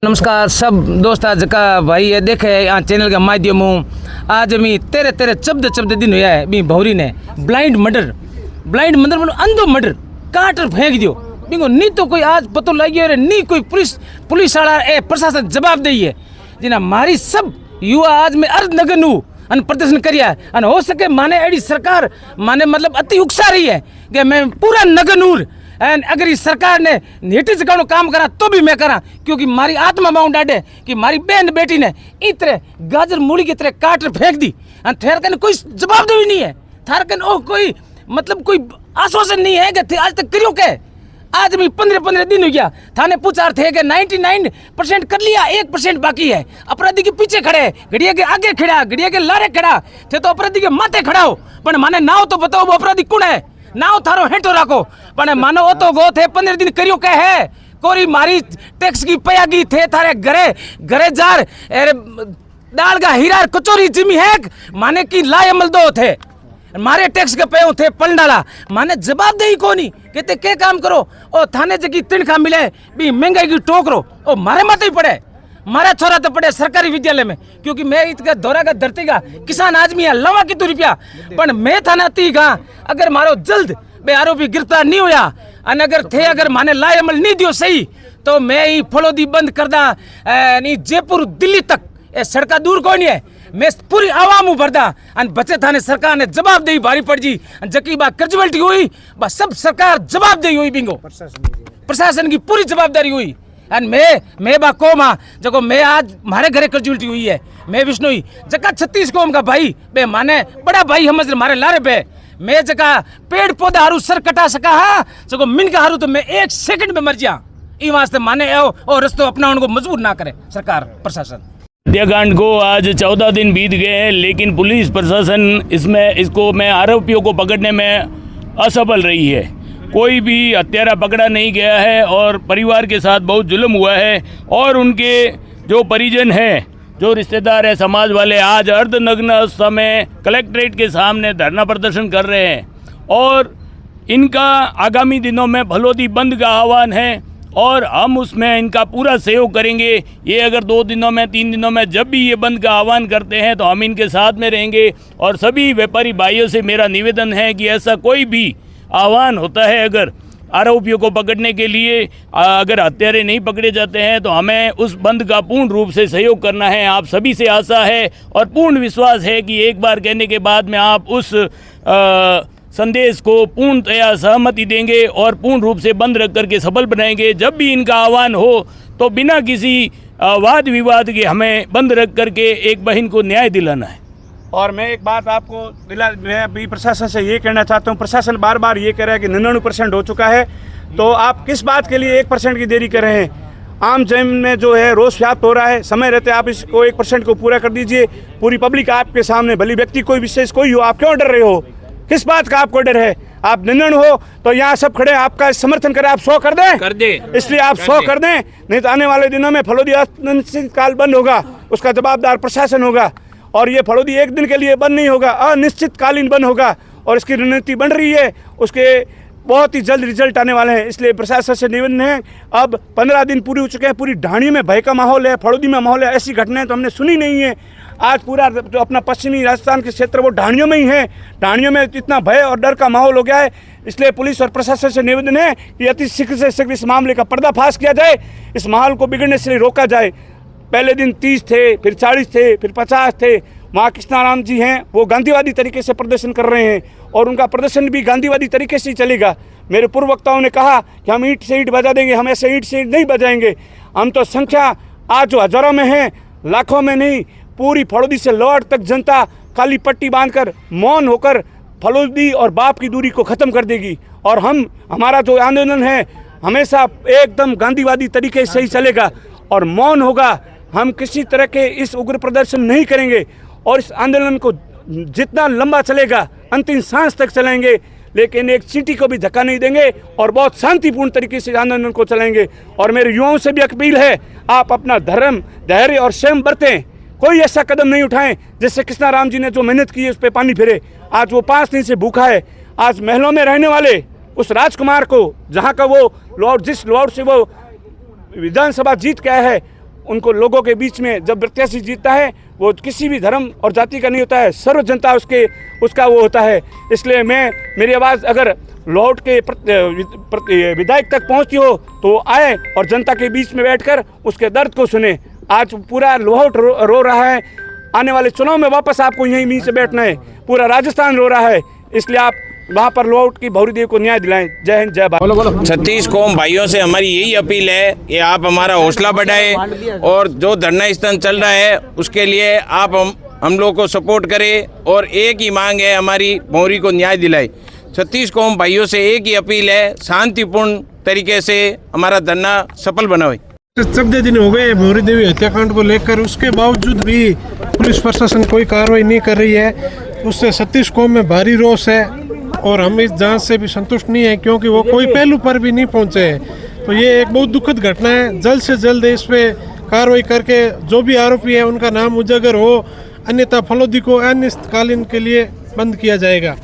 नमस्कार सब दोस्त आज का भाई ये देखे यहाँ चैनल के माध्यम आज मी तेरे तेरे चब्द दिन हुआ है मी भौरी ने ब्लाइंड मर्डर मतलब अंधो मर्डर काट फेंक दियो बिंगो नी तो कोई आज पतो लग गया नी कोई पुलिस वाला प्रशासन जवाब दे है जिना मारी सब युवा आज में अर्ध नगन हूँ अन प्रदर्शन करिया अन हो सके माने एडी सरकार माने मतलब अति उकसा रही है कि मैं पूरा नगन हूँ एंड अगर इस सरकार ने नीति से काम करा तो भी मैं करा क्योंकि मारी आत्मा माउंट डाडे कि मारी बहन बेटी ने इतरे गाजर मूली की तरह काट फेंक दी और ठहर कर कोई जवाब भी नहीं है थार कन ओ कोई मतलब कोई आश्वासन नहीं है कि आज तक करियो के आज भी 15 दिन हो गया थाने पूछार थे कि 99% कर लिया 1% बाकी है अपराधी के पीछे खड़े घड़िया के आगे खड़ा घड़िया के लारे खड़ा थे तो अपराधी के माथे खड़ा हो पर माने नाव तो बताओ वो अपराधी कौन है नाव थारो हेठो राखो पण मानो ओ तो गो थे 15 दिन करियो के है कोरी मारी टैक्स की पयागी थे थारे घरे जार अरे दाल का हीरा कचोरी जिमी है माने की लायमल दो थे मारे टैक्स के पे थे पल डाला माने जवाब दे कोनी कहते के काम करो ओ थाने जगी तिनखा मिले भी महंगाई की टोकरो ओ मारे माते ही पड़े मारा छोरा तो पड़े सरकारी विद्यालय में क्योंकि मैं इतका दौरा का धरती का किसान आदमी है लवा की रुपया पर मैं थाना ती गा अगर मारो जल्द बे आरोपी गिरफ्तार नहीं होया अगर थे अगर माने लाए अमल नहीं दियो सही तो मैं ही फलोदी बंद कर दा जयपुर दिल्ली तक ये सड़का दूर कोनी है मैं पूरी आवाम भरदा अन बचे थाने सरकार ने जवाब दे भारी पड़ जी जकी बात कर्जवल्टी हुई बस सब सरकार जवाब दे हुई बिंगो प्रशासन की पूरी जवाबदारी हुई एंड मैं बा कोम जको मैं आज मारे घरे कर्जवल्टी हुई है मैं विष्णुई जका 36 कौम का भाई बे माने बड़ा भाई हम मारे लारे पे मैं जका पेड़ पौधा हारू सर कटा सका हाँ जको मिनका हारू तो मैं 1 सेकंड में मर जा ई वास्ते माने और रस्तो अपना उनको मजबूर ना करे सरकार प्रशासन। हत्याकांड को आज 14 दिन बीत गए हैं लेकिन पुलिस प्रशासन इसको में आरोपियों को पकड़ने में असफल रही है। कोई भी हत्यारा पकड़ा नहीं गया है और परिवार के साथ बहुत जुल्म हुआ है और उनके जो परिजन हैं जो रिश्तेदार हैं समाज वाले आज अर्धनग्न अवस्था में कलेक्ट्रेट के सामने धरना प्रदर्शन कर रहे हैं और इनका आगामी दिनों में फलोदी बंद का आह्वान है और हम उसमें इनका पूरा सहयोग करेंगे। ये अगर 2 दिनों में 3 दिनों में जब भी ये बंद का आह्वान करते हैं तो हम इनके साथ में रहेंगे और सभी व्यापारी भाइयों से मेरा निवेदन है कि ऐसा कोई भी आह्वान होता है अगर आरोपियों को पकड़ने के लिए अगर हत्यारे नहीं पकड़े जाते हैं तो हमें उस बंद का पूर्ण रूप से सहयोग करना है। आप सभी से आशा है और पूर्ण विश्वास है कि एक बार कहने के बाद में आप उस संदेश को पूर्णतया सहमति देंगे और पूर्ण रूप से बंद रख करके सफल बनाएंगे। जब भी इनका आह्वान हो तो बिना किसी वाद विवाद के हमें बंद रख करके एक बहन को न्याय दिलाना है। और मैं एक बात आपको मैं अभी प्रशासन से ये कहना चाहता हूँ, प्रशासन बार बार ये कह रहा है कि 99% हो चुका है तो आप किस बात के लिए 1% की देरी कर रहे हैं। आम जन में जो है रोष व्याप्त हो रहा है, समय रहते आप इसको 1% को पूरा कर दीजिए। पूरी पब्लिक आपके सामने, भली व्यक्ति कोई विशेष कोई हो, आप क्यों डर रहे हो, किस बात का आपको डर है। आप निर्णय हो तो यहाँ सब खड़े आपका समर्थन करें, आप 100 कर दें इसलिए आप 100 कर दें, नहीं तो आने वाले दिनों में फलोदी अनिश्चितकाल बंद होगा, उसका जवाबदार प्रशासन होगा और ये फलोदी एक दिन के लिए बंद नहीं होगा, अनिश्चितकालीन बंद होगा और इसकी रणनीति बन रही है, उसके बहुत ही जल्द रिजल्ट आने वाले हैं। इसलिए प्रशासन से निवेदन है, अब 15 दिन पूरे हो चुके हैं, पूरी ढाणियों में भय का माहौल है, फलोदी में माहौल है, ऐसी घटनाएं तो हमने सुनी नहीं है। आज पूरा जो अपना पश्चिमी राजस्थान के क्षेत्र वो ढाणियों में ही है, ढाणियों में इतना भय और डर का माहौल हो गया है। इसलिए पुलिस और प्रशासन से निवेदन है कि अति शीघ्र से शीघ्र इस मामले का पर्दाफाश किया जाए, इस माहौल को बिगड़ने से रोका जाए। पहले दिन 30 थे, फिर 40 थे, फिर 50 थे। वहाँ कृष्णाराम जी हैं, वो गांधीवादी तरीके से प्रदर्शन कर रहे हैं और उनका प्रदर्शन भी गांधीवादी तरीके से ही चलेगा। मेरे पूर्व वक्ताओं ने कहा कि हम ईंट से ईंट बजा देंगे, हम ऐसे ईंट से ईंट नहीं बजाएंगे। हम तो संख्या आज जो हजारों में है, लाखों में नहीं, पूरी फलोदी से लौट तक जनता काली पट्टी बांधकर मौन होकर फलोदी और बाप की दूरी को ख़त्म कर देगी और हमारा जो आंदोलन है हमेशा एकदम गांधीवादी तरीके से ही चलेगा और मौन होगा। हम किसी तरह के इस उग्र प्रदर्शन नहीं करेंगे और इस आंदोलन को जितना लंबा चलेगा अंतिम सांस तक चलाएंगे, लेकिन एक चींटी को भी धक्का नहीं देंगे और बहुत शांतिपूर्ण तरीके से आंदोलन को चलाएंगे। और मेरे युवाओं से भी अपील है, आप अपना धर्म, धैर्य और संयम बरतें, कोई ऐसा कदम नहीं उठाएं जिससे कृष्णाराम जी ने जो मेहनत की है उस पर पानी फिरे। आज वो 5 दिन से भूखा है। आज महलों में रहने वाले उस राजकुमार को, जहाँ का वो लॉर्ड, जिस लॉर्ड से वो विधानसभा जीत के आया है, उनको लोगों के बीच में जब प्रत्याशी जीतता है वो किसी भी धर्म और जाति का नहीं होता है, सर्व जनता उसका वो होता है। इसलिए मेरी आवाज़ अगर लौट के विधायक तक पहुंचती हो तो वो आए और जनता के बीच में बैठकर उसके दर्द को सुने। आज पूरा लोहाट रो रहा है, आने वाले चुनाव में वापस आपको यहीं से बैठना है, पूरा राजस्थान रो रहा है। इसलिए आप वहाँ पर लोहाट की भौरी देव को न्याय दिलाएं। जय हिंद, जय भारत। छत्तीस कौम भाइयों से हमारी यही अपील है कि आप हमारा हौसला बढ़ाएं और जो धरना स्थल चल रहा है उसके लिए आप हम लोग को सपोर्ट करें और एक ही मांग है हमारी, भौरी को न्याय दिलाए। छत्तीस कौम भाइयों से एक ही अपील है, शांतिपूर्ण तरीके से हमारा धरना सफल बनाए। 14 दिन हो गए भौरी देवी हत्याकांड को लेकर, उसके बावजूद भी पुलिस प्रशासन कोई कार्रवाई नहीं कर रही है। उससे छत्तीस कौम में भारी रोष है और हम इस जांच से भी संतुष्ट नहीं है क्योंकि वो कोई पहलू पर भी नहीं पहुंचे हैं। तो ये एक बहुत दुखद घटना है। जल्द से जल्द इस पे कार्रवाई करके जो भी आरोपी है उनका नाम उजागर हो, अन्यथा फलोदी को अनिश्चितकालीन के लिए बंद किया जाएगा।